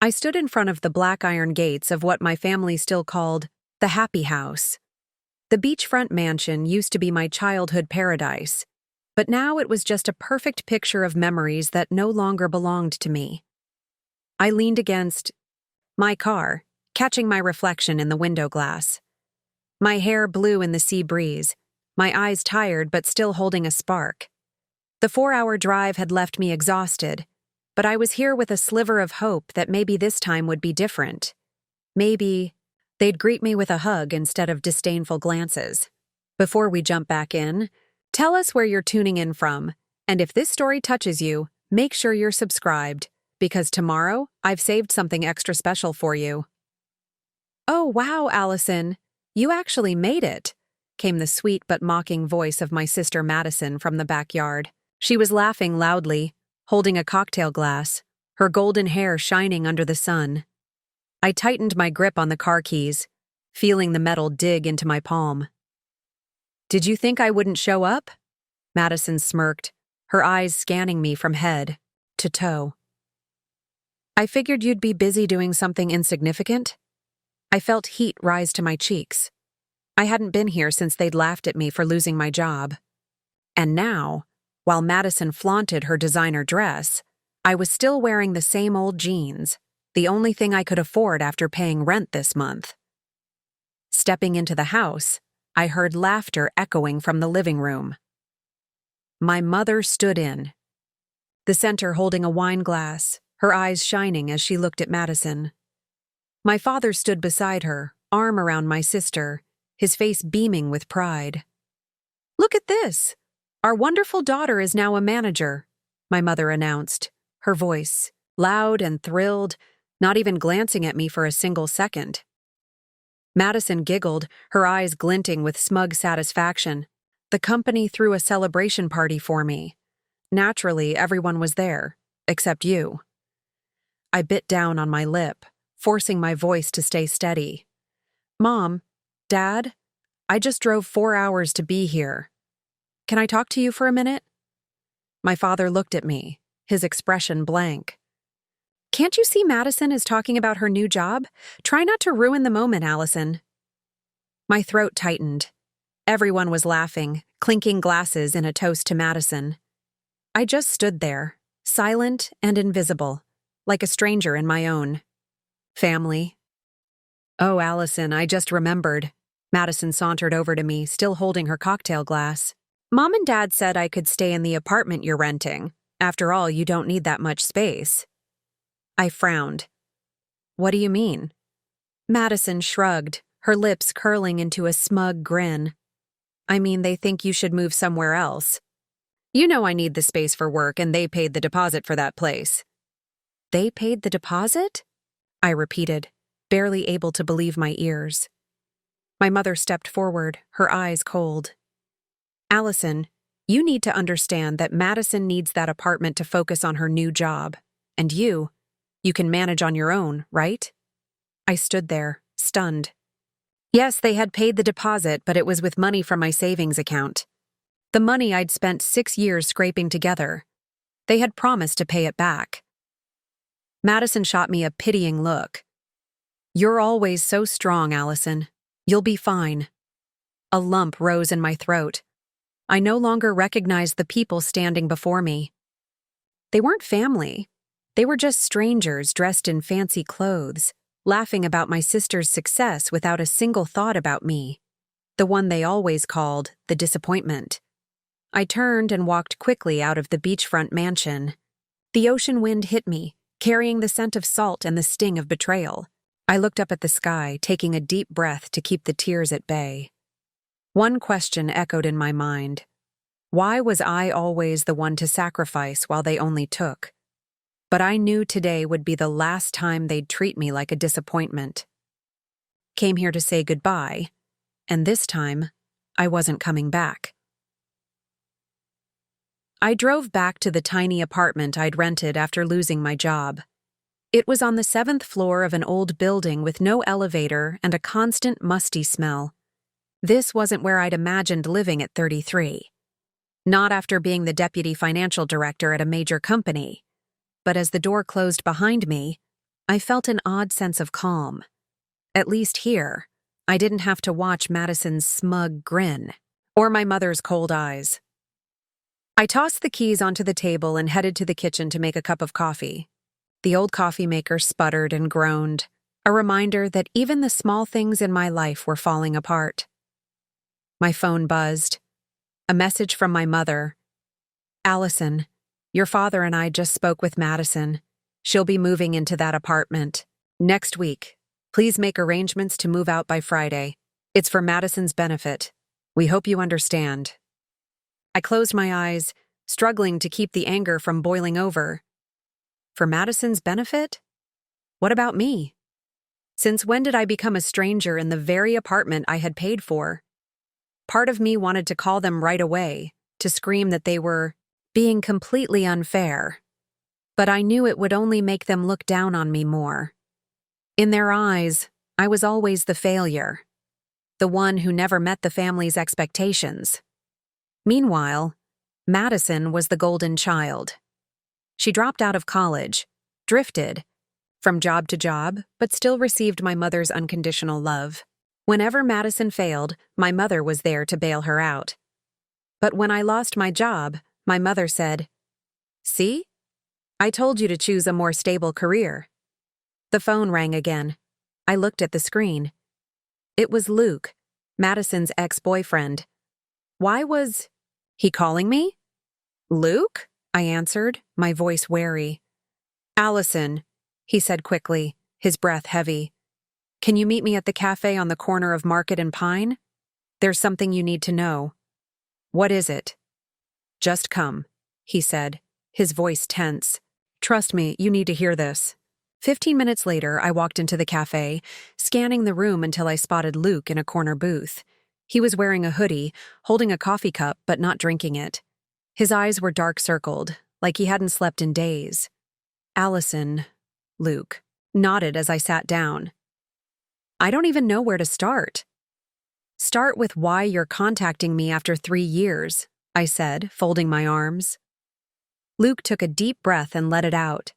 I stood in front of the black iron gates of what my family still called the Happy House. The beachfront mansion used to be my childhood paradise, but now it was just a perfect picture of memories that no longer belonged to me. I leaned against my car, catching my reflection in the window glass. My hair blew in the sea breeze, my eyes tired but still holding a spark. The 4-hour drive had left me exhausted, but I was here with a sliver of hope that maybe this time would be different. Maybe they'd greet me with a hug instead of disdainful glances. Before we jump back in, tell us where you're tuning in from, and if this story touches you, make sure you're subscribed, because tomorrow I've saved something extra special for you. Oh, wow, Allison, you actually made it, came the sweet but mocking voice of my sister Madison from the backyard. She was laughing loudly, holding a cocktail glass, her golden hair shining under the sun. I tightened my grip on the car keys, feeling the metal dig into my palm. Did you think I wouldn't show up? Madison smirked, her eyes scanning me from head to toe. I figured you'd be busy doing something insignificant. I felt heat rise to my cheeks. I hadn't been here since they'd laughed at me for losing my job. And now, while Madison flaunted her designer dress, I was still wearing the same old jeans, the only thing I could afford after paying rent this month. Stepping into the house, I heard laughter echoing from the living room. My mother stood in, the center holding a wine glass, her eyes shining as she looked at Madison. My father stood beside her, arm around my sister, his face beaming with pride. "Look at this! Our wonderful daughter is now a manager," my mother announced, her voice loud and thrilled, not even glancing at me for a single second. Madison giggled, her eyes glinting with smug satisfaction. The company threw a celebration party for me. Naturally, everyone was there, except you. I bit down on my lip, forcing my voice to stay steady. "Mom, Dad, I just drove 4 hours to be here. Can I talk to you for a minute?" My father looked at me, his expression blank. "Can't you see Madison is talking about her new job? Try not to ruin the moment, Allison." My throat tightened. Everyone was laughing, clinking glasses in a toast to Madison. I just stood there, silent and invisible, like a stranger in my own family. "Oh, Allison, I just remembered." Madison sauntered over to me, still holding her cocktail glass. "Mom and Dad said I could stay in the apartment you're renting. After all, you don't need that much space." I frowned. "What do you mean?" Madison shrugged, her lips curling into a smug grin. "I mean, they think you should move somewhere else. You know I need the space for work, and they paid the deposit for that place." "They paid the deposit?" I repeated, barely able to believe my ears. My mother stepped forward, her eyes cold. "Allison, you need to understand that Madison needs that apartment to focus on her new job. And you can manage on your own, right?" I stood there, stunned. Yes, they had paid the deposit, but it was with money from my savings account. The money I'd spent 6 years scraping together. They had promised to pay it back. Madison shot me a pitying look. "You're always so strong, Allison. You'll be fine." A lump rose in my throat. I no longer recognized the people standing before me. They weren't family. They were just strangers dressed in fancy clothes, laughing about my sister's success without a single thought about me, the one they always called the disappointment. I turned and walked quickly out of the beachfront mansion. The ocean wind hit me, carrying the scent of salt and the sting of betrayal. I looked up at the sky, taking a deep breath to keep the tears at bay. One question echoed in my mind. Why was I always the one to sacrifice while they only took? But I knew today would be the last time they'd treat me like a disappointment. Came here to say goodbye, and this time, I wasn't coming back. I drove back to the tiny apartment I'd rented after losing my job. It was on the 7th floor of an old building with no elevator and a constant musty smell. This wasn't where I'd imagined living at 33. Not after being the deputy financial director at a major company. But as the door closed behind me, I felt an odd sense of calm. At least here, I didn't have to watch Madison's smug grin or my mother's cold eyes. I tossed the keys onto the table and headed to the kitchen to make a cup of coffee. The old coffee maker sputtered and groaned, a reminder that even the small things in my life were falling apart. My phone buzzed. A message from my mother. "Allison, your father and I just spoke with Madison. She'll be moving into that apartment next week. Please make arrangements to move out by Friday. It's for Madison's benefit. We hope you understand." I closed my eyes, struggling to keep the anger from boiling over. For Madison's benefit? What about me? Since when did I become a stranger in the very apartment I had paid for? Part of me wanted to call them right away, to scream that they were being completely unfair. But I knew it would only make them look down on me more. In their eyes, I was always the failure, the one who never met the family's expectations. Meanwhile, Madison was the golden child. She dropped out of college, drifted from job to job, but still received my mother's unconditional love. Whenever Madison failed, my mother was there to bail her out. But when I lost my job, my mother said, "See? I told you to choose a more stable career." The phone rang again. I looked at the screen. It was Luke, Madison's ex-boyfriend. Why was he calling me? "Luke?" I answered, my voice wary. "Allison," he said quickly, his breath heavy. "Can you meet me at the cafe on the corner of Market and Pine? There's something you need to know." "What is it?" "Just come," he said, his voice tense. "Trust me, you need to hear this." 15 minutes later, I walked into the cafe, scanning the room until I spotted Luke in a corner booth. He was wearing a hoodie, holding a coffee cup but not drinking it. His eyes were dark-circled, like he hadn't slept in days. "Allison," Luke nodded as I sat down. "I don't even know where to start." "Start with why you're contacting me after 3 years," I said, folding my arms. Luke took a deep breath and let it out.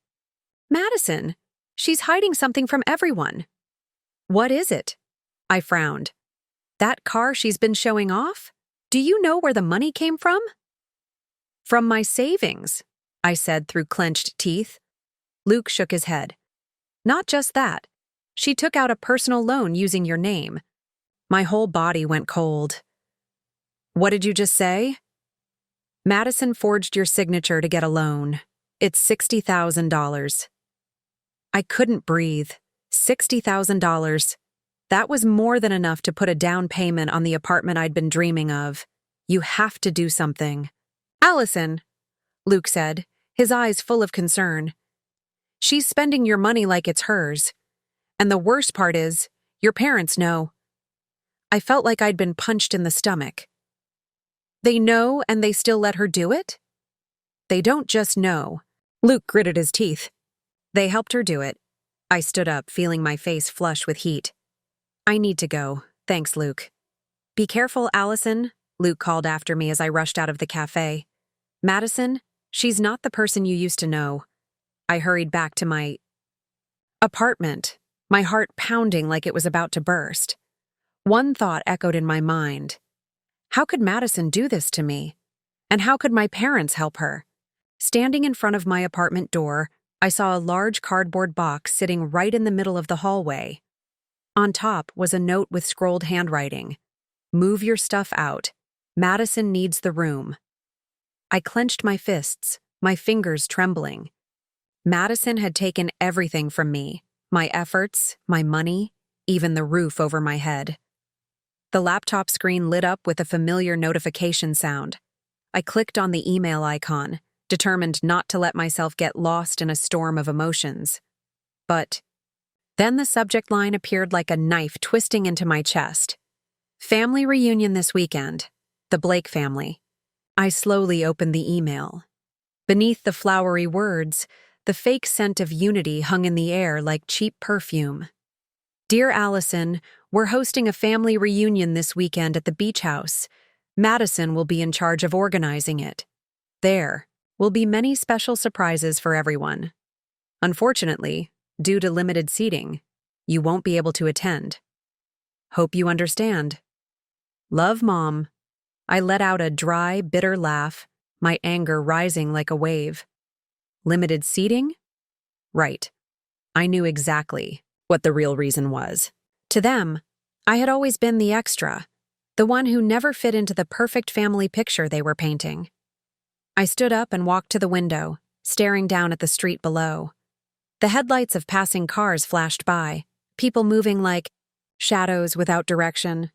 "Madison, she's hiding something from everyone." "What is it?" I frowned. "That car she's been showing off? Do you know where the money came from?" "From my savings," I said through clenched teeth. Luke shook his head. "Not just that. She took out a personal loan using your name." My whole body went cold. "What did you just say?" "Madison forged your signature to get a loan. It's $60,000. I couldn't breathe. $60,000. That was more than enough to put a down payment on the apartment I'd been dreaming of. "You have to do something." "Allison," Luke said, his eyes full of concern. "She's spending your money like it's hers. And the worst part is, your parents know." I felt like I'd been punched in the stomach. "They know and they still let her do it?" "They don't just know." Luke gritted his teeth. "They helped her do it." I stood up, feeling my face flush with heat. "I need to go. Thanks, Luke." "Be careful, Allison," Luke called after me as I rushed out of the cafe. "Madison, she's not the person you used to know." I hurried back to my apartment, my heart pounding like it was about to burst. One thought echoed in my mind. How could Madison do this to me? And how could my parents help her? Standing in front of my apartment door, I saw a large cardboard box sitting right in the middle of the hallway. On top was a note with scrolled handwriting. "Move your stuff out. Madison needs the room." I clenched my fists, my fingers trembling. Madison had taken everything from me, my efforts, my money, even the roof over my head. The laptop screen lit up with a familiar notification sound. I clicked on the email icon, determined not to let myself get lost in a storm of emotions. But then the subject line appeared like a knife twisting into my chest. "Family reunion this weekend. The Blake family." I slowly opened the email. Beneath the flowery words, the fake scent of unity hung in the air like cheap perfume. "Dear Allison, we're hosting a family reunion this weekend at the beach house. Madison will be in charge of organizing it. There will be many special surprises for everyone. Unfortunately, Due to limited seating, you won't be able to attend. Hope you understand. Love, Mom. I let out a dry, bitter laugh, my anger rising like a wave. Limited seating? Right. I knew exactly what the real reason was. To them, I had always been the extra, the one who never fit into the perfect family picture they were painting. I stood up and walked to the window, staring down at the street below. The headlights of passing cars flashed by, people moving like shadows without direction.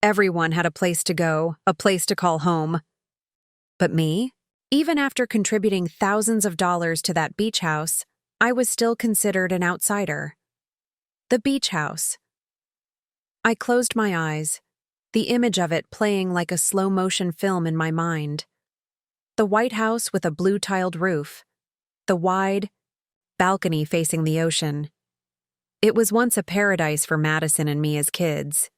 Everyone had a place to go, a place to call home. But me? Even after contributing thousands of dollars to that beach house, I was still considered an outsider. The beach house. I closed my eyes, the image of it playing like a slow-motion film in my mind. The white house with a blue-tiled roof. The wide balcony facing the ocean. It was once a paradise for Madison and me as kids.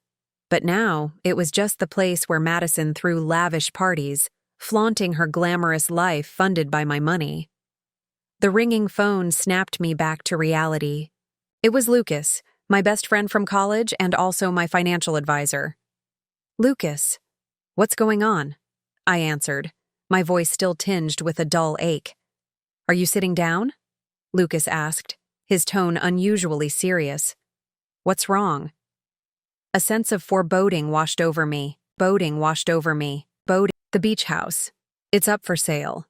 But now, it was just the place where Madison threw lavish parties, flaunting her glamorous life funded by my money. The ringing phone snapped me back to reality. It was Lucas, my best friend from college and also my financial advisor. Lucas, what's going on? I answered, my voice still tinged with a dull ache. Are you sitting down? Lucas asked, his tone unusually serious. What's wrong? A sense of foreboding washed over me. The beach house. It's up for sale.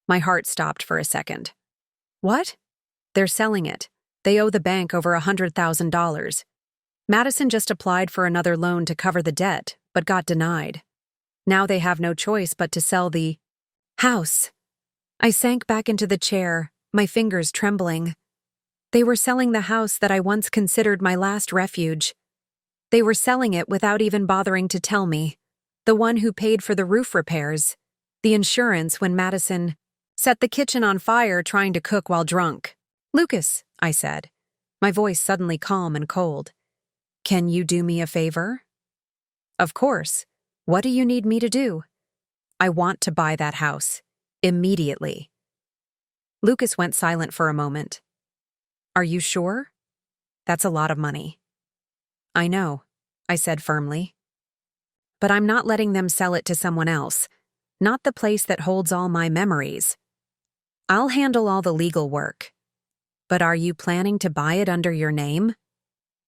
My heart stopped for a second. What? They're selling it. They owe the bank over $100,000. Madison just applied for another loan to cover the debt, but got denied. Now they have no choice but to sell the house. I sank back into the chair, my fingers trembling. They were selling the house that I once considered my last refuge. They were selling it without even bothering to tell me. The one who paid for the roof repairs, the insurance when Madison set the kitchen on fire trying to cook while drunk. Lucas, I said, my voice suddenly calm and cold. Can you do me a favor? Of course. What do you need me to do? I want to buy that house. Immediately. Lucas went silent for a moment. Are you sure? That's a lot of money. I know, I said firmly. But I'm not letting them sell it to someone else, not the place that holds all my memories. I'll handle all the legal work. But are you planning to buy it under your name?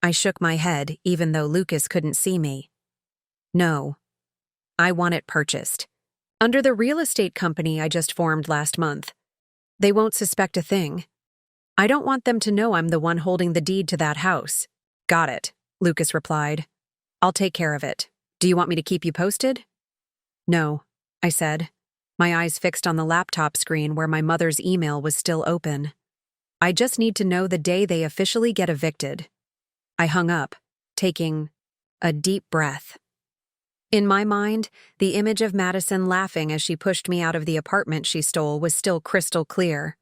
I shook my head, even though Lucas couldn't see me. No. I want it purchased. Under the real estate company I just formed last month. They won't suspect a thing. I don't want them to know I'm the one holding the deed to that house. Got it, Lucas replied. I'll take care of it. Do you want me to keep you posted? No, I said, my eyes fixed on the laptop screen where my mother's email was still open. I just need to know the day they officially get evicted. I hung up, taking a deep breath. In my mind, the image of Madison laughing as she pushed me out of the apartment she stole was still crystal clear.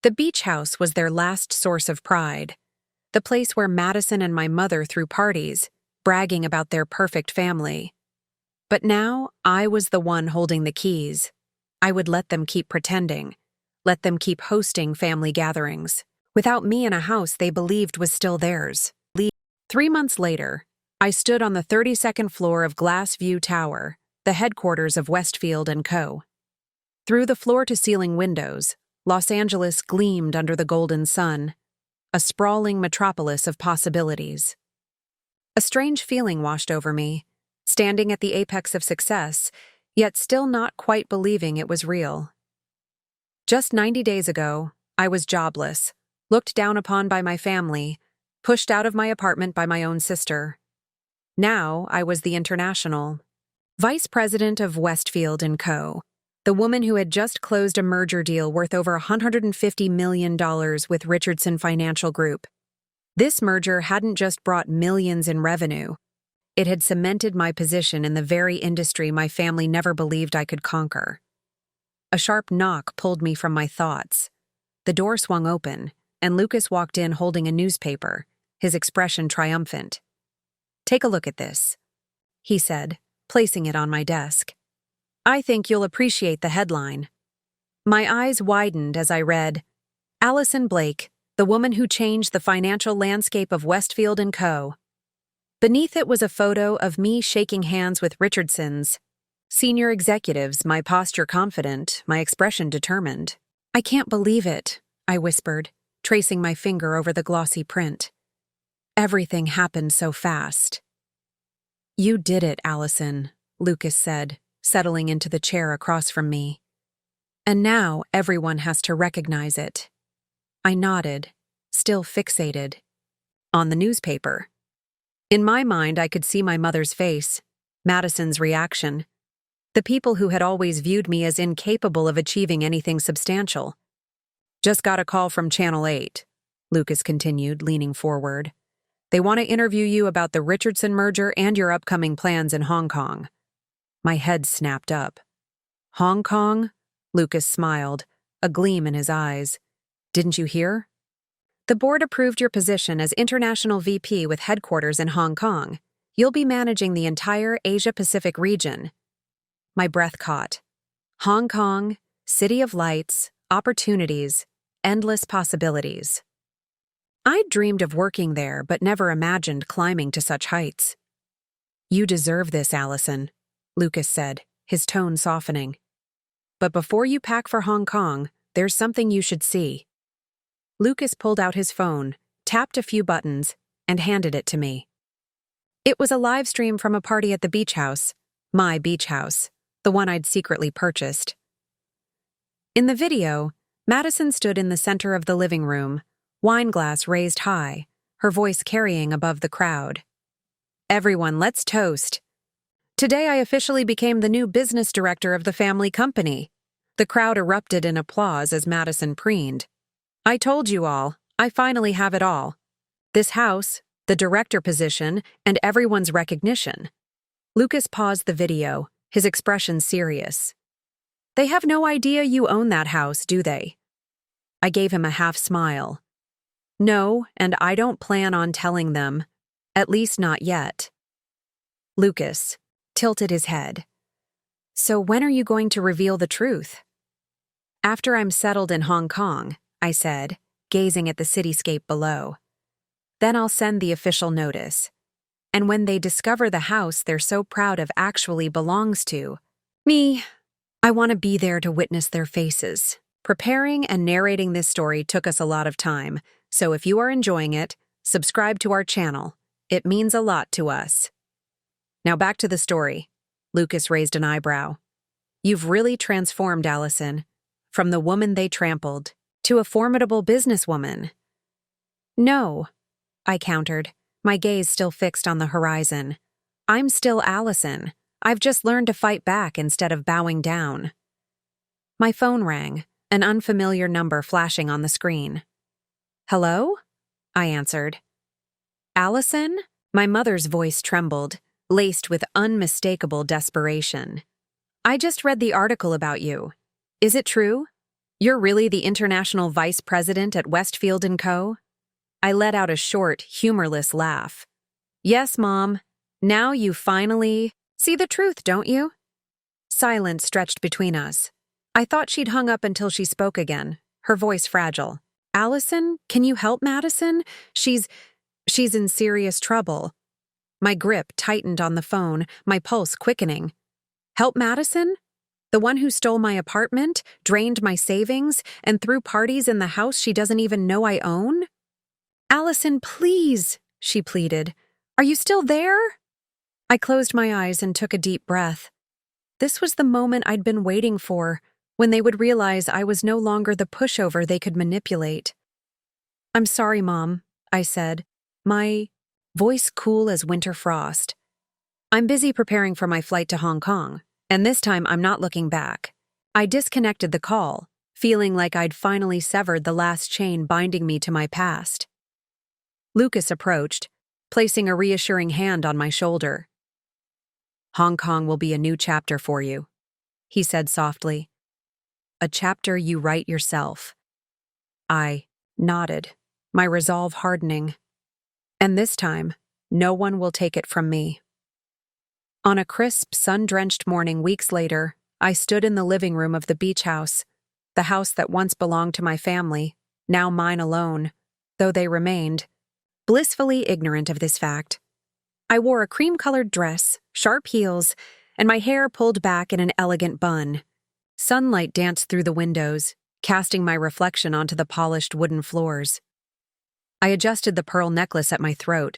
The beach house was their last source of pride, the place where Madison and my mother threw parties, bragging about their perfect family. But now, I was the one holding the keys. I would let them keep pretending, let them keep hosting family gatherings, without me in a house they believed was still theirs. 3 months later, I stood on the 32nd floor of Glassview Tower, the headquarters of Westfield & Co. Through the floor-to-ceiling windows, Los Angeles gleamed under the golden sun, a sprawling metropolis of possibilities. A strange feeling washed over me, standing at the apex of success, yet still not quite believing it was real. Just 90 days ago, I was jobless, looked down upon by my family, pushed out of my apartment by my own sister. Now I was the international vice president of Westfield & Co., the woman who had just closed a merger deal worth over $150 million with Richardson Financial Group. This merger hadn't just brought millions in revenue. It had cemented my position in the very industry my family never believed I could conquer. A sharp knock pulled me from my thoughts. The door swung open, and Lucas walked in holding a newspaper, his expression triumphant. Take a look at this, he said, placing it on my desk. I think you'll appreciate the headline. My eyes widened as I read, Allison Blake, the woman who changed the financial landscape of Westfield & Co. Beneath it was a photo of me shaking hands with Richardsons, senior executives, my posture confident, my expression determined. "I can't believe it," I whispered, tracing my finger over the glossy print. "Everything happened so fast." "You did it, Allison," Lucas said, settling into the chair across from me. "And now everyone has to recognize it." I nodded, still fixated on the newspaper. In my mind, I could see my mother's face, Madison's reaction, the people who had always viewed me as incapable of achieving anything substantial. "Just got a call from Channel 8, Lucas continued, leaning forward. "They want to interview you about the Richardson merger and your upcoming plans in Hong Kong." My head snapped up. "Hong Kong?" Lucas smiled, a gleam in his eyes. "Didn't you hear? The board approved your position as International VP with headquarters in Hong Kong. You'll be managing the entire Asia-Pacific region." My breath caught. Hong Kong, city of lights, opportunities, endless possibilities. I'd dreamed of working there, but never imagined climbing to such heights. "You deserve this, Allison," Lucas said, his tone softening. "But before you pack for Hong Kong, there's something you should see." Lucas pulled out his phone, tapped a few buttons, and handed it to me. It was a live stream from a party at the beach house, my beach house, the one I'd secretly purchased. In the video, Madison stood in the center of the living room, wine glass raised high, her voice carrying above the crowd. "Everyone, let's toast. Today I officially became the new business director of the family company." The crowd erupted in applause as Madison preened. "I told you all, I finally have it all. This house, the director position, and everyone's recognition." Lucas paused the video, his expression serious. "They have no idea you own that house, do they?" I gave him a half smile. "No, and I don't plan on telling them. At least not yet." Lucas tilted his head. "So when are you going to reveal the truth?" "After I'm settled in Hong Kong," I said, gazing at the cityscape below. "Then I'll send the official notice. And when they discover the house they're so proud of actually belongs to me, I want to be there to witness their faces." Preparing and narrating this story took us a lot of time, so if you are enjoying it, subscribe to our channel. It means a lot to us. Now back to the story. Lucas raised an eyebrow. "You've really transformed, Allison, from the woman they trampled to a formidable businesswoman." "No," I countered, my gaze still fixed on the horizon. "I'm still Allison. I've just learned to fight back instead of bowing down." My phone rang, an unfamiliar number flashing on the screen. "Hello?" I answered. "Allison?" My mother's voice trembled, laced with unmistakable desperation. "I just read the article about you. Is it true? You're really the international vice president at Westfield & Co.? I let out a short, humorless laugh. "Yes, Mom. Now you finally see the truth, don't you?" Silence stretched between us. I thought she'd hung up until she spoke again, her voice fragile. "Allison, can you help Madison? She's in serious trouble." My grip tightened on the phone, my pulse quickening. "Help Madison? The one who stole my apartment, drained my savings, and threw parties in the house she doesn't even know I own?" "Allison, please," she pleaded. "Are you still there?" I closed my eyes and took a deep breath. This was the moment I'd been waiting for, when they would realize I was no longer the pushover they could manipulate. "I'm sorry, Mom," I said, my voice cool as winter frost. "I'm busy preparing for my flight to Hong Kong, and this time I'm not looking back." I disconnected the call, feeling like I'd finally severed the last chain binding me to my past. Lucas approached, placing a reassuring hand on my shoulder. "Hong Kong will be a new chapter for you," he said softly. "A chapter you write yourself." I nodded, my resolve hardening. "And this time, no one will take it from me." On a crisp, sun-drenched morning weeks later, I stood in the living room of the beach house, the house that once belonged to my family, now mine alone, though they remained, blissfully ignorant of this fact. I wore a cream-colored dress, sharp heels, and my hair pulled back in an elegant bun. Sunlight danced through the windows, casting my reflection onto the polished wooden floors. I adjusted the pearl necklace at my throat,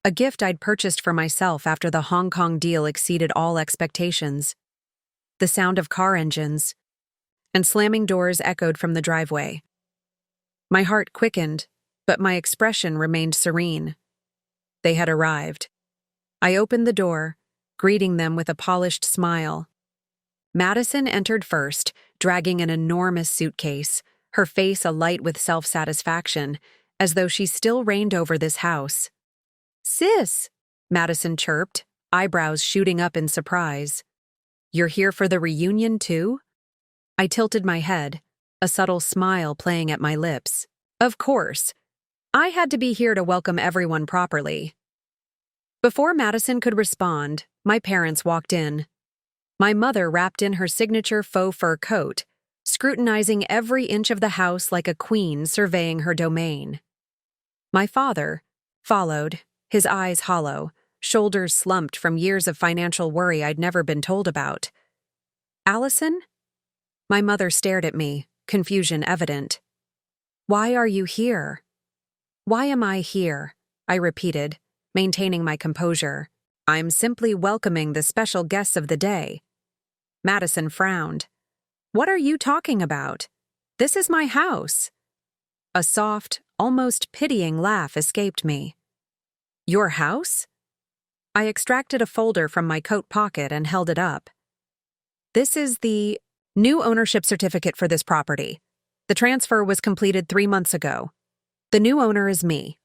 a gift I'd purchased for myself after the Hong Kong deal exceeded all expectations. The sound of car engines and slamming doors echoed from the driveway. My heart quickened, but my expression remained serene. They had arrived. I opened the door, greeting them with a polished smile. Madison entered first, dragging an enormous suitcase, her face alight with self-satisfaction, as though she still reigned over this house. "Sis," Madison chirped, eyebrows shooting up in surprise. "You're here for the reunion, too?" I tilted my head, a subtle smile playing at my lips. Of course. I had to be here to welcome everyone properly. Before Madison could respond, my parents walked in. My mother wrapped in her signature faux fur coat, scrutinizing every inch of the house like a queen surveying her domain. My father followed, his eyes hollow, shoulders slumped from years of financial worry I'd never been told about. "Allison?" My mother stared at me, confusion evident. "Why are you here?" "Why am I here?" I repeated, maintaining my composure. "I'm simply welcoming the special guests of the day." Madison frowned. "What are you talking about? This is my house." A soft, almost pitying laugh escaped me. "Your house?" I extracted a folder from my coat pocket and held it up. "This is the new ownership certificate for this property. The transfer was completed 3 months ago. The new owner is me."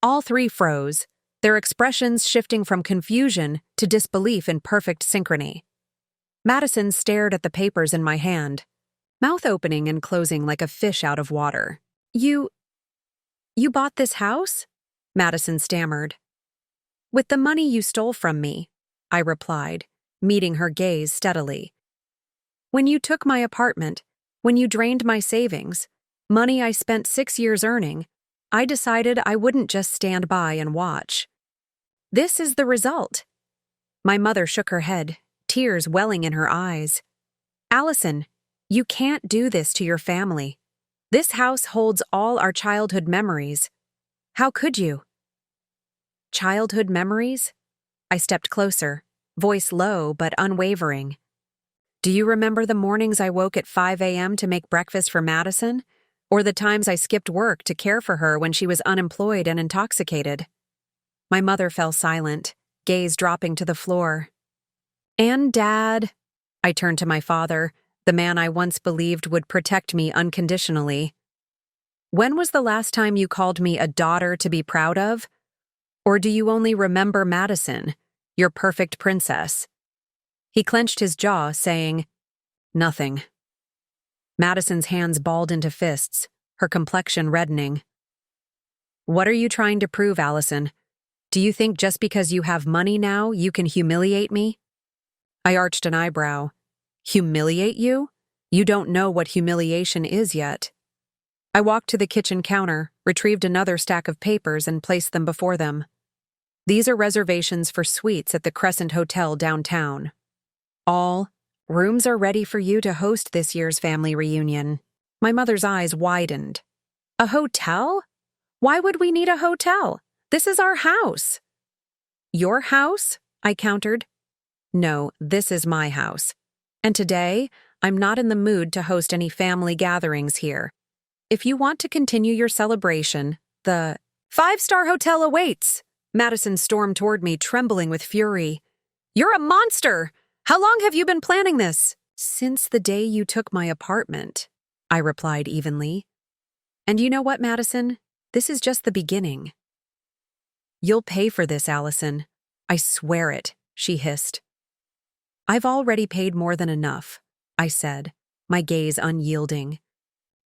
All three froze, their expressions shifting from confusion to disbelief in perfect synchrony. Madison stared at the papers in my hand, mouth opening and closing like a fish out of water. You bought this house?" Madison stammered. "With the money you stole from me," I replied, meeting her gaze steadily. "When you took my apartment, when you drained my savings, money I spent 6 years earning, I decided I wouldn't just stand by and watch. This is the result." My mother shook her head, tears welling in her eyes. "Allison, you can't do this to your family. This house holds all our childhood memories. How could you?" "Childhood memories?" I stepped closer, voice low but unwavering. "Do you remember the mornings I woke at 5 a.m. to make breakfast for Madison? Or the times I skipped work to care for her when she was unemployed and intoxicated?" My mother fell silent, gaze dropping to the floor. "And Dad?" I turned to my father, the man I once believed would protect me unconditionally. "When was the last time you called me a daughter to be proud of? Or do you only remember Madison, your perfect princess?" He clenched his jaw, saying, "Nothing." Madison's hands balled into fists, her complexion reddening. "What are you trying to prove, Allison? Do you think just because you have money now, you can humiliate me?" I arched an eyebrow. "Humiliate you? You don't know what humiliation is yet." I walked to the kitchen counter, retrieved another stack of papers, and placed them before them. "These are reservations for suites at the Crescent Hotel downtown. All rooms are ready for you to host this year's family reunion." My mother's eyes widened. "A hotel? Why would we need a hotel? This is our house." "Your house?" I countered. "No, this is my house. And today, I'm not in the mood to host any family gatherings here. If you want to continue your celebration, the 5-star hotel awaits." Madison stormed toward me, trembling with fury. "You're a monster! How long have you been planning this?" "Since the day you took my apartment," I replied evenly. "And you know what, Madison? This is just the beginning." "You'll pay for this, Allison. I swear it," she hissed. "I've already paid more than enough," I said, my gaze unyielding.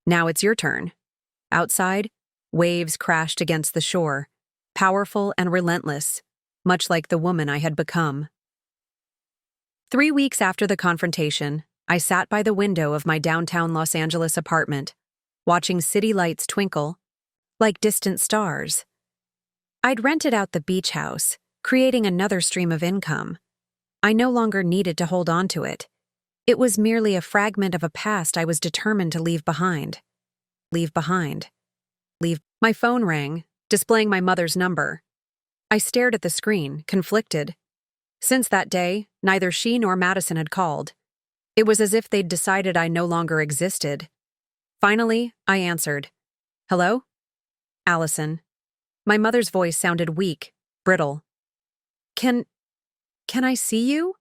"Now it's your turn." Outside, waves crashed against the shore, powerful and relentless, much like the woman I had become. 3 weeks after the confrontation, I sat by the window of my downtown Los Angeles apartment, watching city lights twinkle, like distant stars. I'd rented out the beach house, creating another stream of income. I no longer needed to hold on to it. It was merely a fragment of a past I was determined to leave behind. Leave behind. Leave. My phone rang, displaying my mother's number. I stared at the screen, conflicted. Since that day, neither she nor Madison had called. It was as if they'd decided I no longer existed. Finally, I answered. Hello? Allison. My mother's voice sounded weak, brittle. Can I see you?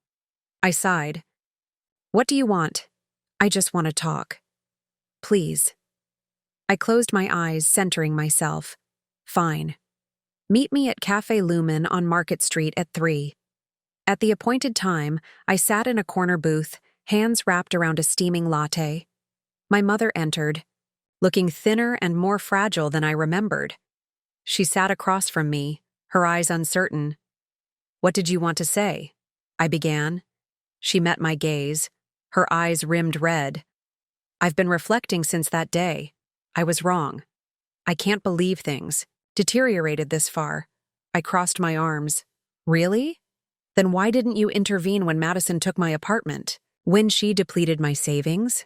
I sighed. What do you want? I just want to talk. Please. I closed my eyes, centering myself. Fine. Meet me at Cafe Lumen on Market Street at 3. At the appointed time, I sat in a corner booth, hands wrapped around a steaming latte. My mother entered, looking thinner and more fragile than I remembered. She sat across from me, her eyes uncertain. What did you want to say? I began. She met my gaze, her eyes rimmed red. I've been reflecting since that day. I was wrong. I can't believe things deteriorated this far. I crossed my arms. Really? Then why didn't you intervene when Madison took my apartment? When she depleted my savings?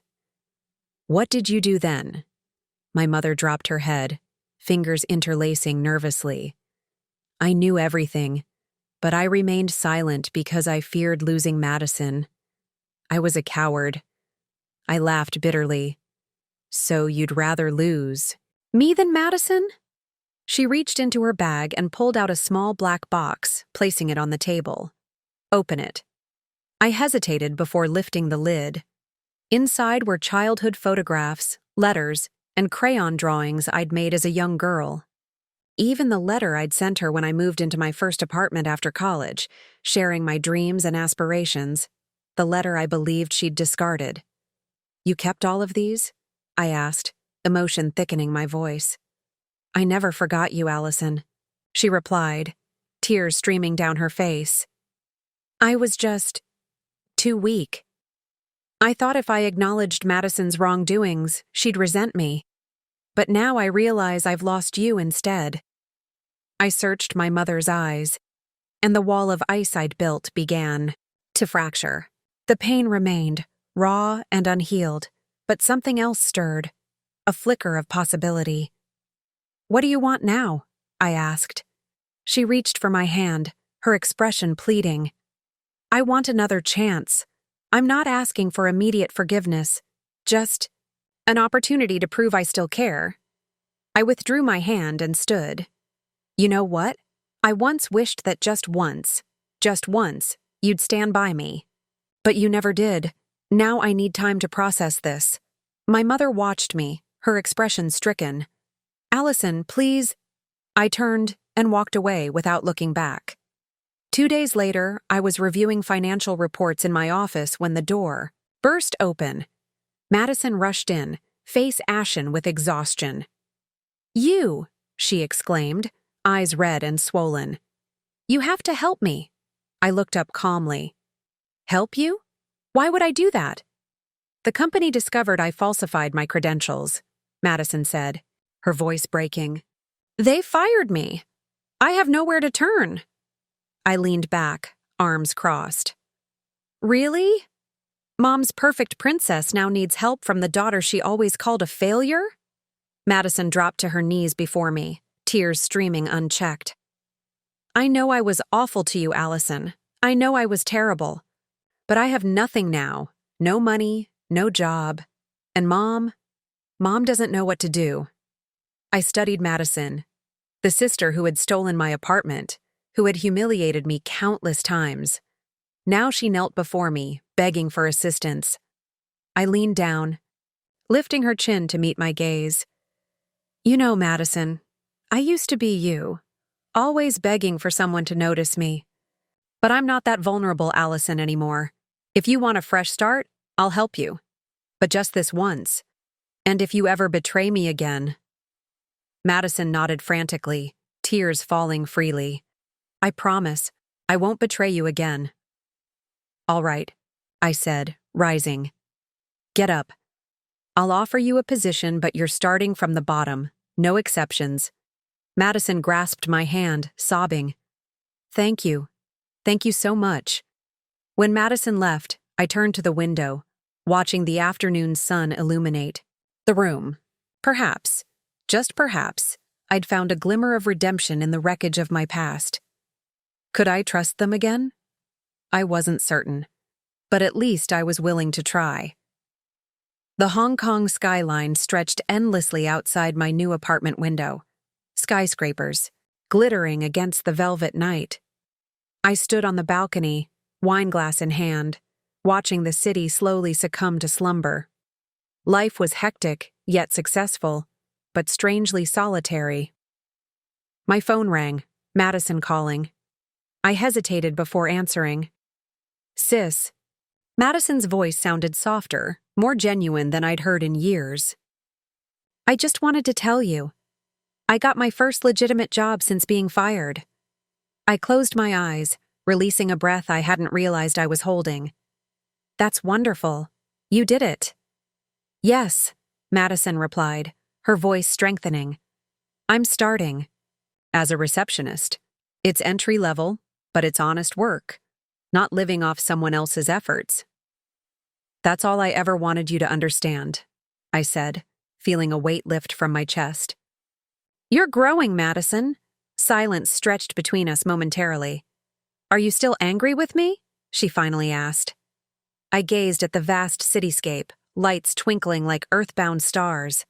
What did you do then? My mother dropped her head, fingers interlacing nervously. I knew everything, but I remained silent because I feared losing Madison. I was a coward. I laughed bitterly. So you'd rather lose me than Madison? She reached into her bag and pulled out a small black box, placing it on the table. Open it. I hesitated before lifting the lid. Inside were childhood photographs, letters, and crayon drawings I'd made as a young girl. Even the letter I'd sent her when I moved into my first apartment after college, sharing my dreams and aspirations, the letter I believed she'd discarded. You kept all of these? I asked, emotion thickening my voice. I never forgot you, Allison, she replied, tears streaming down her face. I was just too weak. I thought if I acknowledged Madison's wrongdoings, she'd resent me. But now I realize I've lost you instead. I searched my mother's eyes, and the wall of ice I'd built began to fracture. The pain remained, raw and unhealed, but something else stirred, a flicker of possibility. What do you want now? I asked. She reached for my hand, her expression pleading. I want another chance. I'm not asking for immediate forgiveness, just an opportunity to prove I still care. I withdrew my hand and stood. You know what? I once wished that just once, you'd stand by me. But you never did. Now I need time to process this. My mother watched me, her expression stricken. Allison, please. I turned and walked away without looking back. 2 days later, I was reviewing financial reports in my office when the door burst open. Madison rushed in, face ashen with exhaustion. You, she exclaimed, eyes red and swollen. You have to help me. I looked up calmly. Help you? Why would I do that? The company discovered I falsified my credentials, Madison said, her voice breaking. They fired me. I have nowhere to turn. I leaned back, arms crossed. Really? Mom's perfect princess now needs help from the daughter she always called a failure? Madison dropped to her knees before me, tears streaming unchecked. I know I was awful to you, Allison. I know I was terrible. But I have nothing now. No money, no job. And Mom doesn't know what to do. I studied Madison, the sister who had stolen my apartment, who had humiliated me countless times. Now she knelt before me, begging for assistance. I leaned down, lifting her chin to meet my gaze. You know, Madison, I used to be you, always begging for someone to notice me. But I'm not that vulnerable Allison anymore. If you want a fresh start, I'll help you. But just this once. And if you ever betray me again. Madison nodded frantically, tears falling freely. I promise, I won't betray you again. All right, I said, rising. Get up. I'll offer you a position, but you're starting from the bottom, No exceptions. Madison grasped my hand, sobbing. Thank you. Thank you so much. When Madison left, I turned to the window, watching the afternoon sun illuminate the room. Perhaps, just perhaps, I'd found a glimmer of redemption in the wreckage of my past. Could I trust them again? I wasn't certain, but at least I was willing to try. The Hong Kong skyline stretched endlessly outside my new apartment window, skyscrapers, glittering against the velvet night. I stood on the balcony, wineglass in hand, watching the city slowly succumb to slumber. Life was hectic, yet successful, but strangely solitary. My phone rang, Madison calling. I hesitated before answering. Sis. Madison's voice sounded softer, more genuine than I'd heard in years. I just wanted to tell you. I got my first legitimate job since being fired. I closed my eyes, releasing a breath I hadn't realized I was holding. That's wonderful. You did it. Yes, Madison replied, her voice strengthening. I'm starting. As a receptionist. It's entry level, but it's honest work. Not living off someone else's efforts. That's all I ever wanted you to understand, I said, feeling a weight lift from my chest. You're growing, Madison. Silence stretched between us momentarily. Are you still angry with me? She finally asked. I gazed at the vast cityscape, lights twinkling like earthbound stars.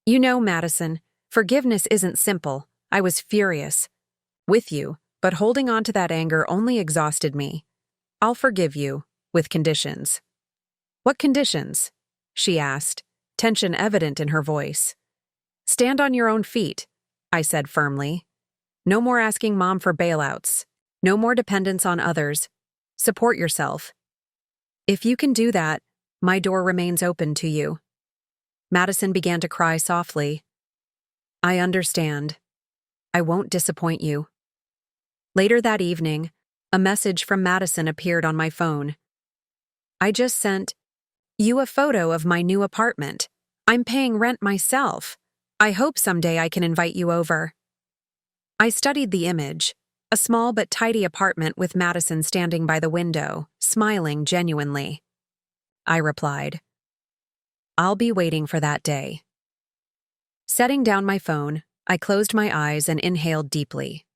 You know, Madison, forgiveness isn't simple. I was furious. With you, but holding on to that anger only exhausted me. I'll forgive you, with conditions. What conditions? She asked, tension evident in her voice. Stand on your own feet, I said firmly. No more asking Mom for bailouts. No more dependence on others. Support yourself. If you can do that, my door remains open to you. Madison began to cry softly. I understand. I won't disappoint you. Later that evening, a message from Madison appeared on my phone. I just sent you a photo of my new apartment. I'm paying rent myself. I hope someday I can invite you over. I studied the image, a small but tidy apartment with Madison standing by the window, smiling genuinely. I replied, I'll be waiting for that day. Setting down my phone, I closed my eyes and inhaled deeply.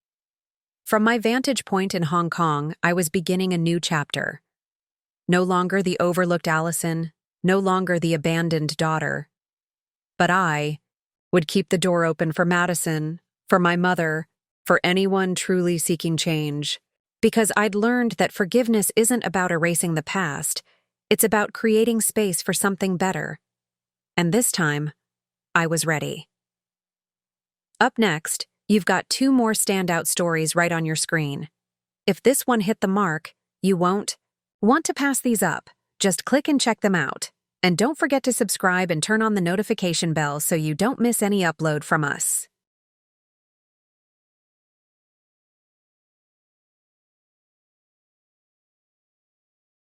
From my vantage point in Hong Kong, I was beginning a new chapter. No longer the overlooked Allison, no longer the abandoned daughter. But I would keep the door open for Madison, for my mother, for anyone truly seeking change. Because I'd learned that forgiveness isn't about erasing the past, it's about creating space for something better. And this time, I was ready. Up next, you've got 2 more standout stories right on your screen. If this one hit the mark, you won't want to pass these up. Just click and check them out. And don't forget to subscribe and turn on the notification bell so you don't miss any upload from us.